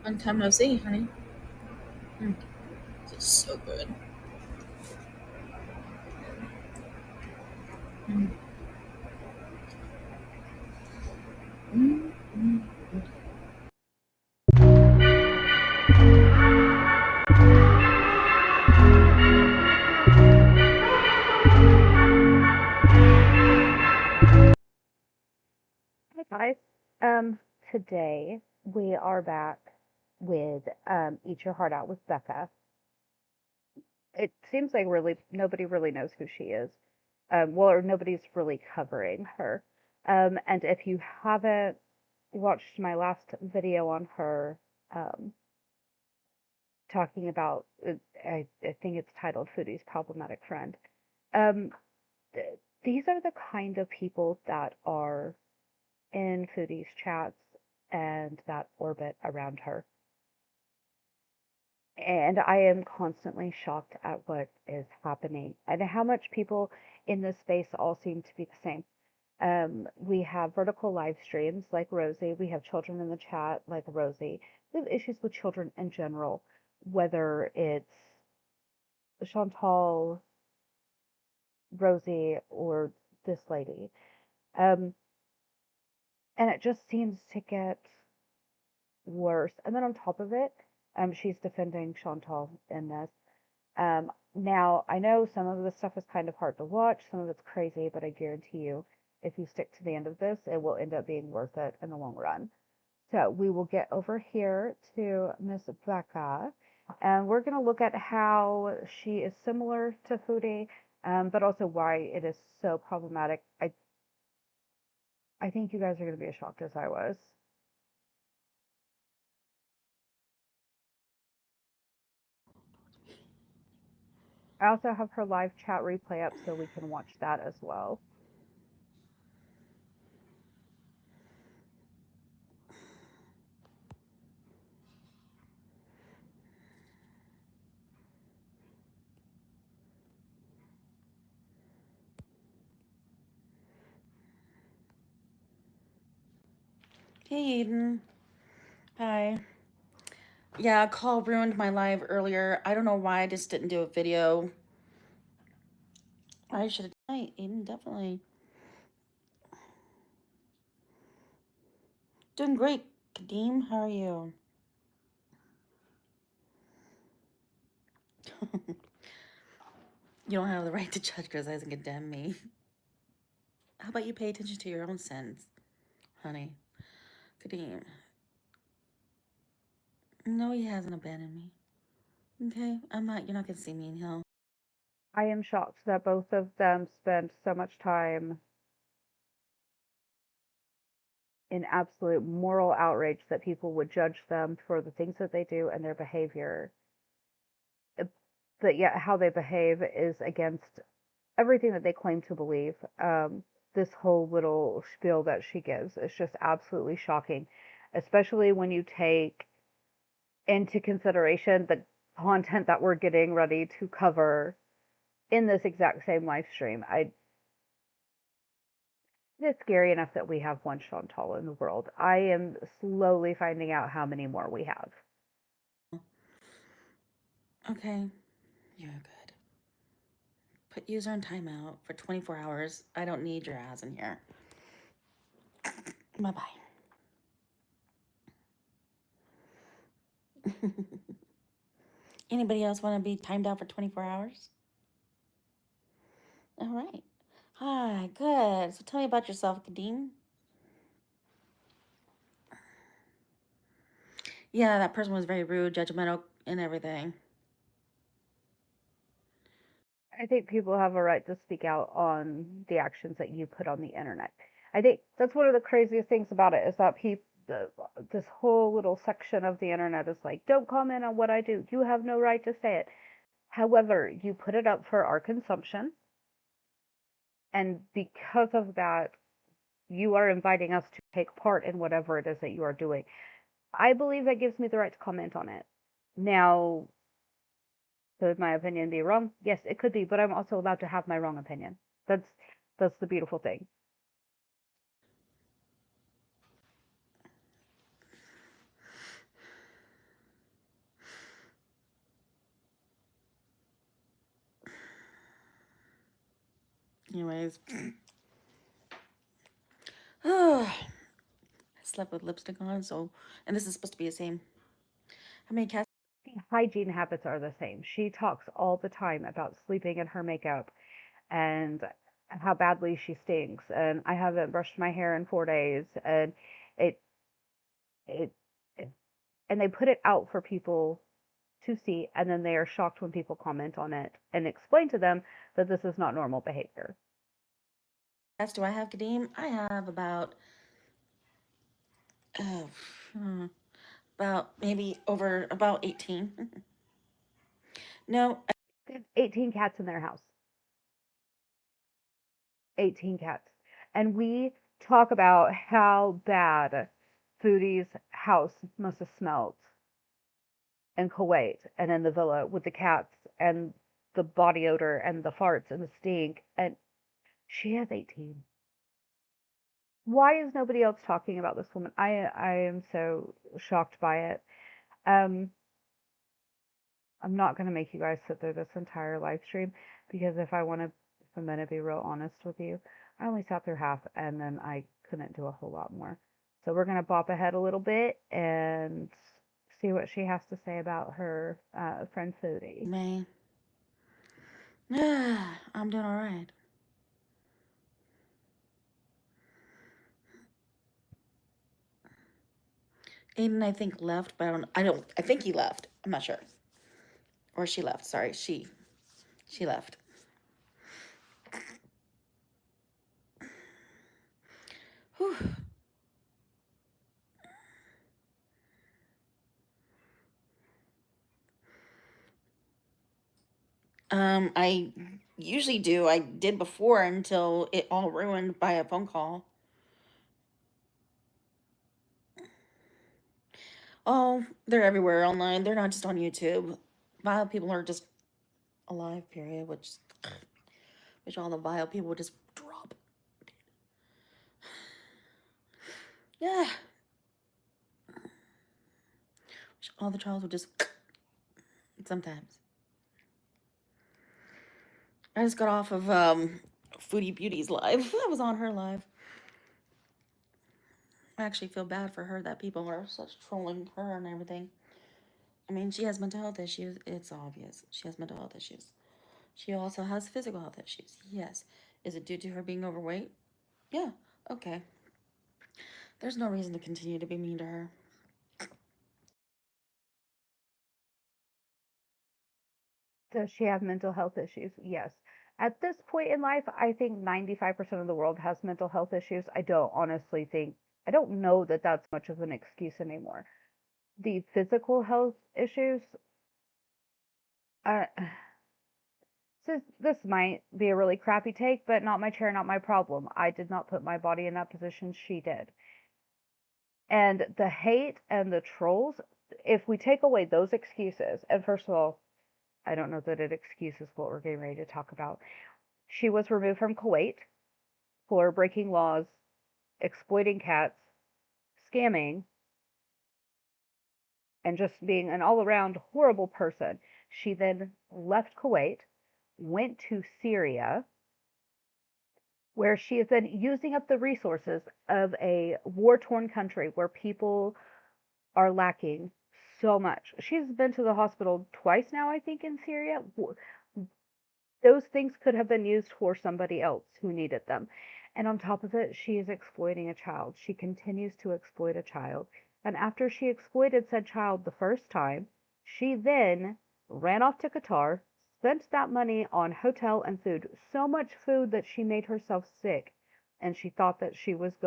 Long time no see, honey. Mm, this is so good. Mm, mm, mm. Hey guys. Today we are back with Eat Your Heart Out with Becca. It seems like really nobody really knows who she is. Or nobody's really covering her. And if you haven't watched my last video on her, um, talking about, I think it's titled Foodie's Problematic Friend. Um, these are the kind of people that are in Foodie's chats and that orbit around her. And I am constantly shocked at what is happening and how much people in this space all seem to be the same. We have vertical live streams like Rosie. We have children in the chat like Rosie. We have issues with children in general, whether it's Chantal, Rosie, or this lady. Um, and it just seems to get worse. And then on top of it, she's defending Chantal in this. Now, I know some of this stuff is kind of hard to watch, some of it's crazy, but I guarantee you, if you stick to the end of this, it will end up being worth it in the long run. So we will get over here to Miss Becca, and we're going to look at how she is similar to Foodie, but also why it is so problematic. I think you guys are going to be as shocked as I was. I also have her live chat replay up so we can watch that as well. Hey, Aiden. Hi. Yeah, a call ruined my live earlier. I don't know why I just didn't do a video. I should have. Hi, Aiden, definitely. Doing great, Kadeem. How are you? You don't have the right to judge because and condemn me. How about you pay attention to your own sins, honey? Kadeem. No, he hasn't abandoned me. Okay? You're not gonna see me in hell. I am shocked that both of them spent so much time in absolute moral outrage that people would judge them for the things that they do and their behavior. Uh, But yet, how they behave is against everything that they claim to believe. This whole little spiel that she gives is just absolutely shocking, especially when you take into consideration the content that we're getting ready to cover in this exact same live stream. It's scary enough that we have one Chantal in the world. I am slowly finding out how many more we have. Okay, you're good. Put user in timeout for 24 hours. I don't need your ass in here. Bye bye. Anybody else want to be timed out for 24 hours? All right. Hi, good. So tell me about yourself, Kadeem. Yeah, that person was very rude, judgmental, and everything. I think people have a right to speak out on the actions that you put on the internet. I think that's one of the craziest things about it is that this whole little section of the internet is like, don't comment on what I do. You have no right to say it. However, you put it up for our consumption, and because of that, you are inviting us to take part in whatever it is that you are doing. I believe that gives me the right to comment on it. Now, could my opinion be wrong? Yes, it could be, but I'm also allowed to have my wrong opinion. That's that's the beautiful thing. Anyways, I slept with lipstick on, so, and this is supposed to be the same. How many cats? The hygiene habits are the same. She talks all the time about sleeping in her makeup and how badly she stinks. And I haven't brushed my hair in 4 days. And it, it, it and they put it out for people to see, and then they are shocked when people comment on it and explain to them that this is not normal behavior. Cats do I have, Kadeem? I have uh, hmm, about maybe over about 18. No, They have 18 cats in their house. 18 cats. And we talk about how bad Foodie's house must have smelled in Kuwait and in the villa with the cats and the body odor and the farts and the stink. And she has 18. Why is nobody else talking about this woman? I am so shocked by it. Um, I'm not gonna make you guys sit through this entire live stream because if I'm gonna be real honest with you, I only sat through half and then I couldn't do a whole lot more. So we're gonna bop ahead a little bit and see what she has to say about her friend Foodie. man. I'm doing all right. Aiden, I think left, but I think he left. I'm not sure, or she left. Sorry, she left. Whew. I usually do. I did before until it all ruined by a phone call. Oh, they're everywhere online. They're not just on YouTube. Vile people are just alive. Period. Which all the vile people would just drop. Yeah. Which all the trials would just sometimes. I just got off of Foodie Beauty's live. I was on her live. I actually feel bad for her that people are such trolling her and everything. I mean, she has mental health issues. It's obvious. She has mental health issues. She also has physical health issues. Yes. Is it due to her being overweight? Yeah. Okay. There's no reason to continue to be mean to her. Does she have mental health issues? Yes. At this point in life, I think 95% of the world has mental health issues. I don't know that that's much of an excuse anymore. The physical health issues, uh, this might be a really crappy take, but not my chair, not my problem. I did not put my body in that position, she did. And the hate and the trolls, if we take away those excuses, and first of all, I don't know that it excuses what we're getting ready to talk about. She was removed from Kuwait for breaking laws, exploiting cats, scamming, and just being an all around horrible person. She then left Kuwait, went to Syria, where she is then using up the resources of a war torn country where people are lacking so much. She's been to the hospital twice now, I think, in Syria. Those things could have been used for somebody else who needed them. And on top of it, she is exploiting a child. She continues to exploit a child. And after she exploited said child the first time, she then ran off to Qatar, spent that money on hotel and food, so much food that she made herself sick. And she thought that she wasn't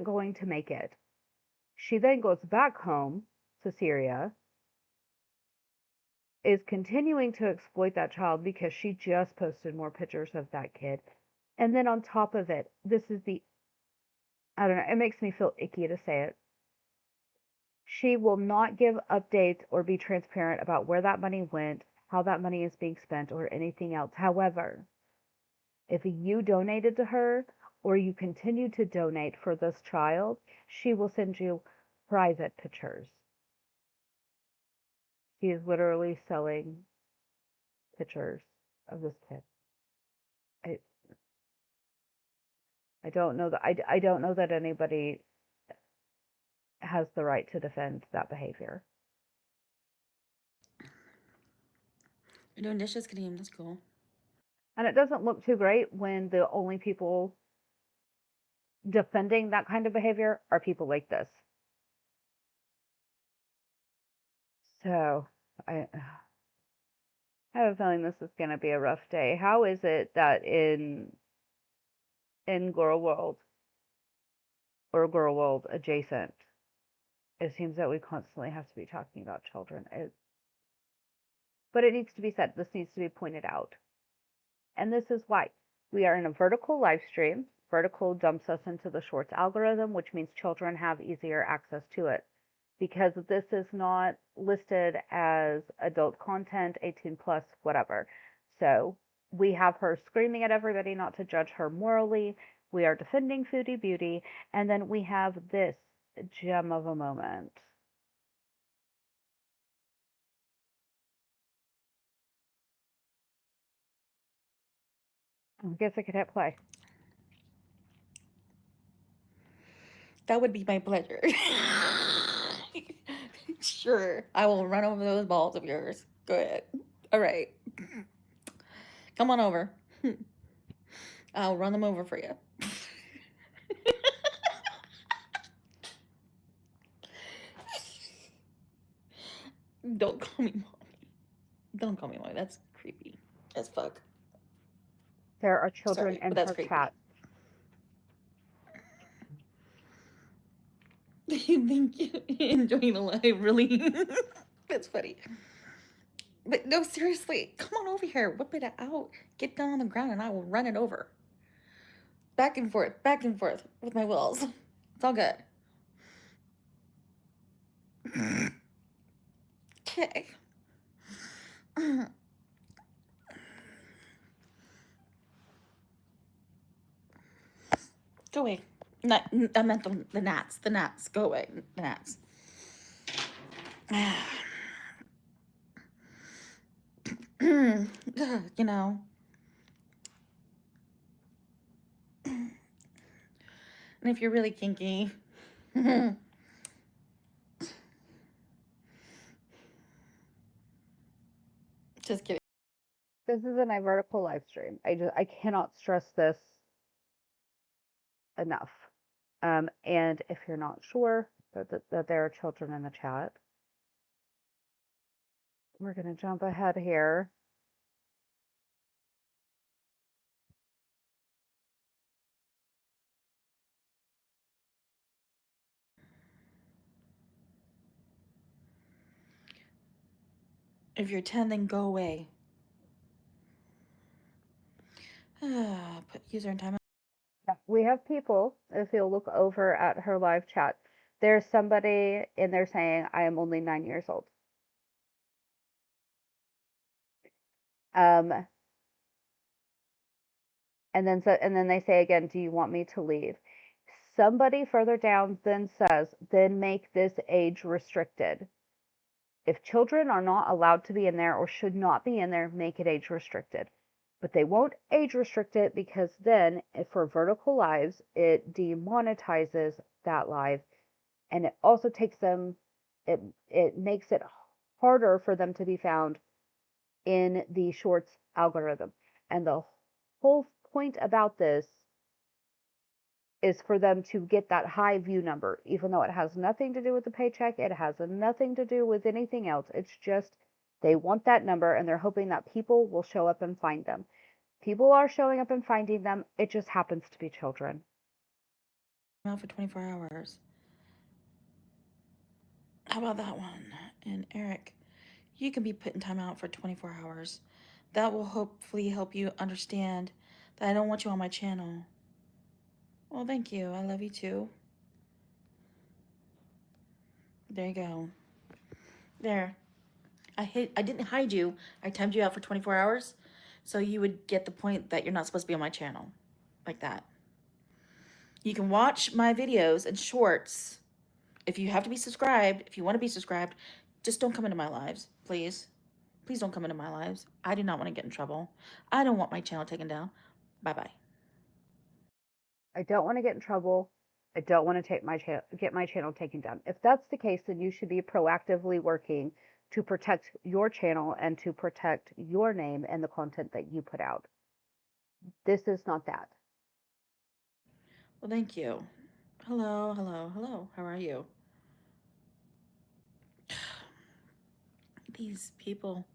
going to make it. She then goes back home to Syria, is continuing to exploit that child because she just posted more pictures of that kid. And then on top of it, I don't know, it makes me feel icky to say it. She will not give updates or be transparent about where that money went, how that money is being spent, or anything else. However, if you donated to her or you continue to donate for this child, she will send you private pictures. She is literally selling pictures of this kid. I don't know that anybody has the right to defend that behavior. You're doing dishes, Kadeem. That's cool. And it doesn't look too great when the only people defending that kind of behavior are people like this. So I have a feeling this is going to be a rough day. How is it that in Girl World or Girl World adjacent, it seems that we constantly have to be talking about children? But it needs to be said. This needs to be pointed out. And this is why. We are in a vertical live stream. Vertical dumps us into the shorts algorithm, which means children have easier access to it. Because this is not listed as adult content, 18 plus, whatever. So we have her screaming at everybody not to judge her morally. We are defending Foodie Beauty. And then we have this gem of a moment. I guess I could hit play. That would be my pleasure. Sure, I will run over those balls of yours. Go ahead. All right. Come on over. I'll run them over for you. Don't call me mommy. Don't call me mommy. That's creepy as fuck. There are children Sorry, in but that's her creepy. chat. You think you're enjoying the live, really? That's funny. But no, seriously, come on over here. Whip it out. Get down on the ground and I will run it over. Back and forth with my wheels. It's all good. Okay. Go away. Not, I meant the gnats. The gnats. Go away. The gnats. You know. And if you're really kinky, just kidding. This is a vertical live stream. I cannot stress this enough. And if you're not sure that there are children in the chat, we're going to jump ahead here. If you're 10, then go away. Put user in timeout. We have people, if you'll look over at her live chat, there's somebody in there saying, I am only 9 years old. Um, and then they say again, do you want me to leave? Somebody further down then says, then make this age restricted. If children are not allowed to be in there or should not be in there, make it age restricted. But they won't age restrict it because then, if for vertical lives, it demonetizes that live, and it also takes them, it makes it harder for them to be found in the shorts algorithm. And the whole point about this is for them to get that high view number, even though it has nothing to do with the paycheck. It has nothing to do with anything else. It's just they want that number and they're hoping that people will show up and find them. People are showing up and finding them. It just happens to be children. Out for 24 hours. How about that one? And Eric, you can be put in timeout for 24 hours. That will hopefully help you understand that I don't want you on my channel. Well, thank you. I love you too. There you go. There. I didn't hide you. I timed you out for 24 hours so you would get the point that you're not supposed to be on my channel. Like that. You can watch my videos and shorts. If you have to be subscribed, if you want to be subscribed, just don't come into my lives, please. Please don't come into my lives. I do not want to get in trouble. I don't want my channel taken down. Bye-bye. I don't want to get in trouble. I don't want to get my channel taken down. If that's the case, then you should be proactively working to protect your channel and to protect your name and the content that you put out. This is not that. Well, thank you. Hello, hello, hello. How are you? These people.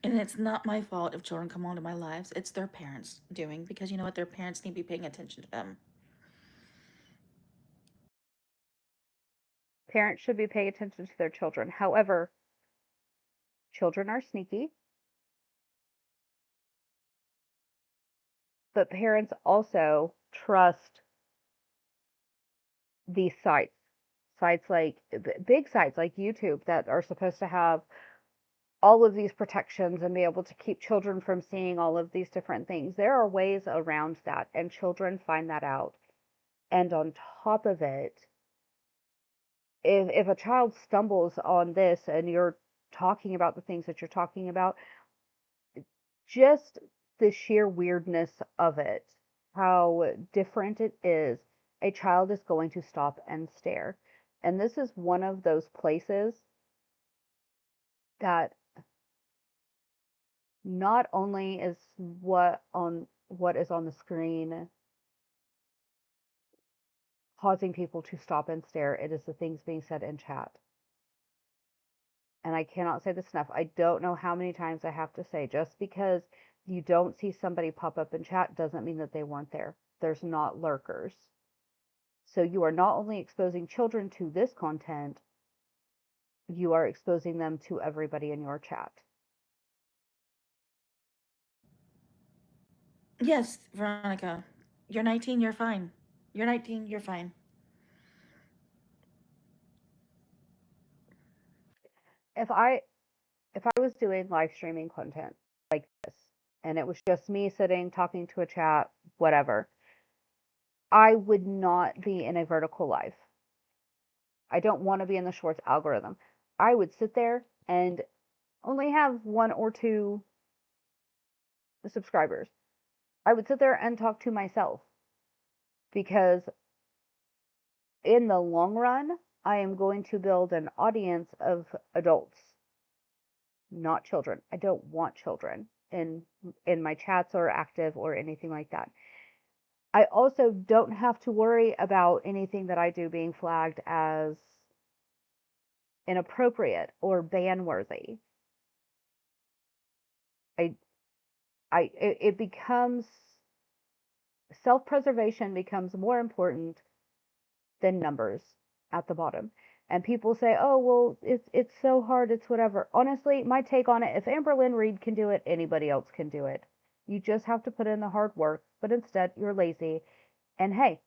And it's not my fault if children come onto my lives. It's their parents doing because you know what? Their parents need to be paying attention to them. Parents should be paying attention to their children. However, children are sneaky, but parents also trust these sites like big sites like YouTube that are supposed to have all of these protections and be able to keep children from seeing all of these different things. There are ways around that, and children find that out. And on top of it, if a child stumbles on this and you're talking about the things that you're talking about, just the sheer weirdness of it, how different it is, a child is going to stop and stare. And this is one of those places that not only is what is on the screen causing people to stop and stare, it is the things being said in chat. And I cannot say this enough. I don't know how many times I have to say, just because you don't see somebody pop up in chat doesn't mean that they weren't there. There's not lurkers. So you are not only exposing children to this content, you are exposing them to everybody in your chat. Yes, Veronica. You're 19, you're fine. You're 19, you're fine. If I if I was doing live streaming content like this and it was just me sitting talking to a chat, whatever, I would not be in a vertical live. I don't want to be in the shorts algorithm. I would sit there and only have one or two subscribers. I would sit there and talk to myself because in the long run, I am going to build an audience of adults, not children. I don't want children in my chats or active or anything like that. I also don't have to worry about anything that I do being flagged as inappropriate or ban worthy. I it becomes self-preservation becomes more important than numbers at the bottom. And people say, "Oh, well, it's so hard, it's whatever." Honestly, my take on it, if Amberlynn Reed can do it, anybody else can do it. You just have to put in the hard work, but instead you're lazy. And hey,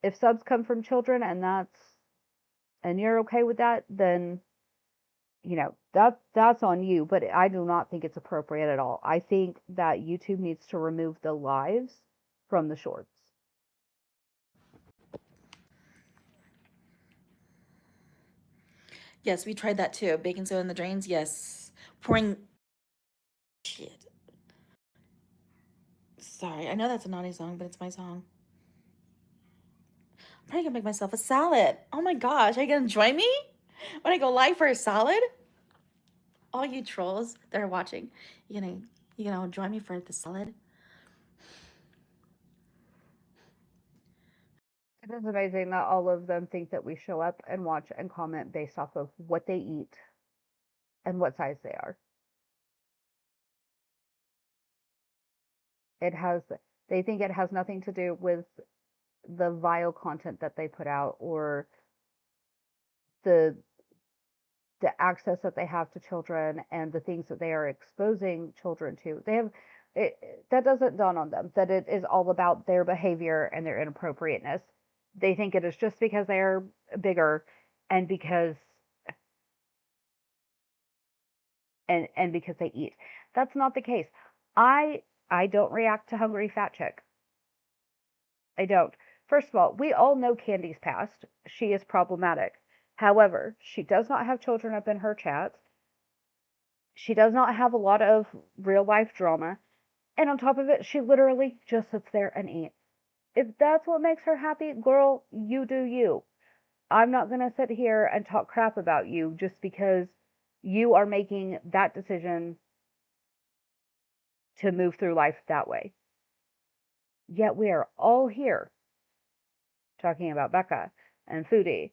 if subs come from children and you're okay with that, then that's on you, but I do not think it's appropriate at all. I think that YouTube needs to remove the lives from the shorts. Yes, we tried that too. Baking soda in the drains, yes. Pouring shit. Sorry, I know that's a naughty song, but it's my song. I'm probably gonna make myself a salad. Oh my gosh, are you gonna join me when I go live for a salad? All you trolls that are watching, you gonna join me for the salad? It is amazing that all of them think that we show up and watch and comment based off of what they eat and what size they are. It has they think it has nothing to do with the vile content that they put out or the the access that they have to children and the things that they are exposing children to. They have that doesn't dawn on them that it is all about their behavior and their inappropriateness. They think it is just because they're bigger and because they eat. That's not the case. I I don't react to hungry fat chick. I don't. First of all, we all know Candy's past. She is problematic. However, she does not have children up in her chats. She does not have a lot of real life drama. And on top of it, she literally just sits there and eats. If that's what makes her happy, girl, you do you. I'm not going to sit here and talk crap about you just because you are making that decision to move through life that way. Yet we are all here talking about Becca and Foodie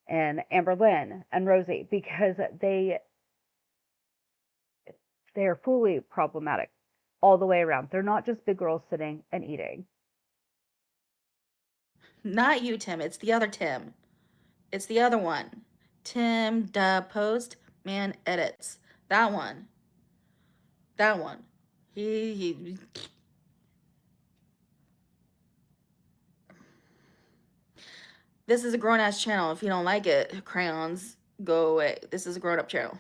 and Amber Lynn and Rosie because they are fully problematic all the way around. They're not just big girls sitting and eating. Not you, Tim. It's the other Tim. It's the other one. Tim the Post Man Edits. That one. That one. He This is a grown ass channel. If you don't like it, crayons, go away. This is a grown up channel.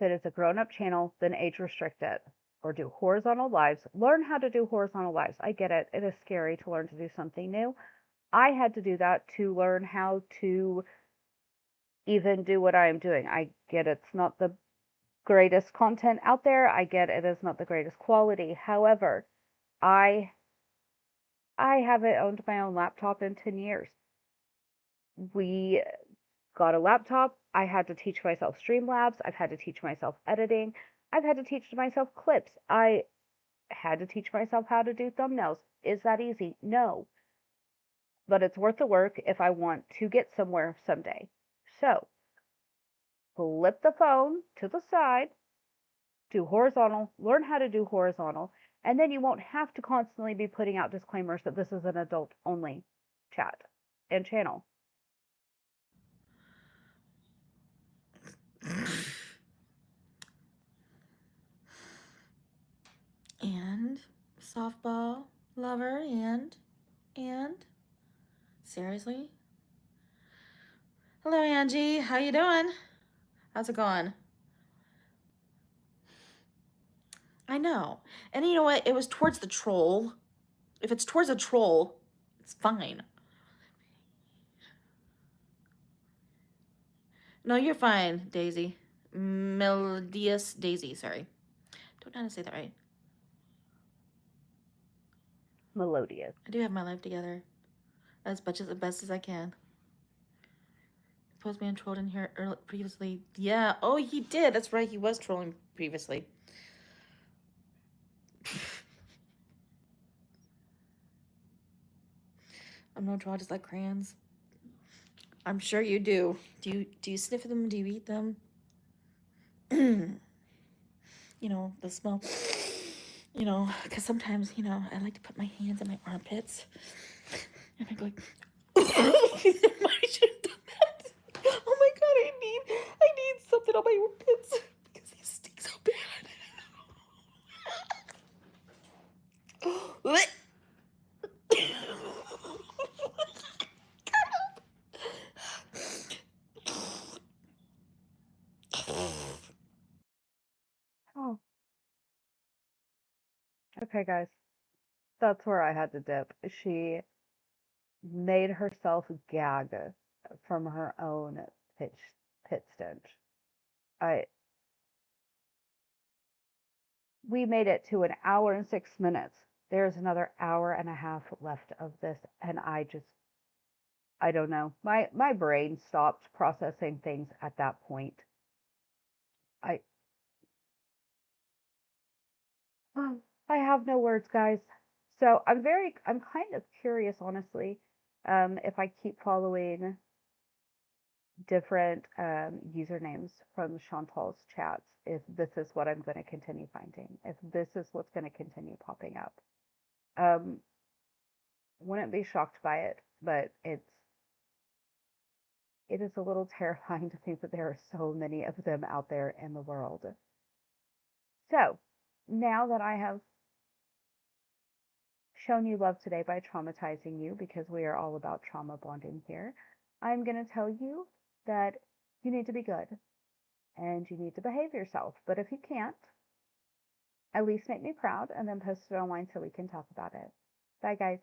If it is a grown up channel, then age restrict it. Or do horizontal lives. Learn how to do horizontal lives. I get it. It is scary to learn to do something new. I had to do that to learn how to even do what I am doing. I get it's not the greatest content out there. I get it is not the greatest quality. However, I I haven't owned my own laptop in 10 years. We got a laptop. I had to teach myself Streamlabs. I've had to teach myself editing. I've had to teach myself clips. I had to teach myself how to do thumbnails. Is that easy? No. But it's worth the work if I want to get somewhere someday. So, flip the phone to the side, do horizontal, learn how to do horizontal, and then you won't have to constantly be putting out disclaimers that this is an adult only chat and channel. And softball lover and seriously? Hello Angie, how you doing? How's it going? I know. And you know what? It was towards the troll. If it's towards a troll, it's fine. No, you're fine, Daisy. Melodious Daisy, sorry. Don't know how to say that right. Melodious. I do have my life together. As much as the best as I can. Postman trolled in here previously. Yeah. Oh, he did. That's right. He was trolling previously. I'm no troll. I just like crayons. I'm sure you do. Do you sniff them? Do you eat them? You know the smell. You know, because sometimes I like to put my hands in my armpits, and I go like, I should have done that. Oh my god, I need something on my armpits because they stink so bad. Oh, okay, guys. That's where I had to dip. She made herself gag from her own pit stench. I We made it to an hour and 6 minutes. There's another hour and a half left of this, and I don't know. My brain stopped processing things at that point. I I have no words, guys. So I'm kind of curious, honestly, if I keep following different usernames from Chantal's chats, if this is what I'm going to continue finding, if this is what's going to continue popping up. Um, wouldn't be shocked by it, but it is a little terrifying to think that there are so many of them out there in the world. So, now that I have shown you love today by traumatizing you, because we are all about trauma bonding here, I'm going to tell you that you need to be good and you need to behave yourself. But if you can't, at least make me proud and then post it online so we can talk about it. Bye, guys.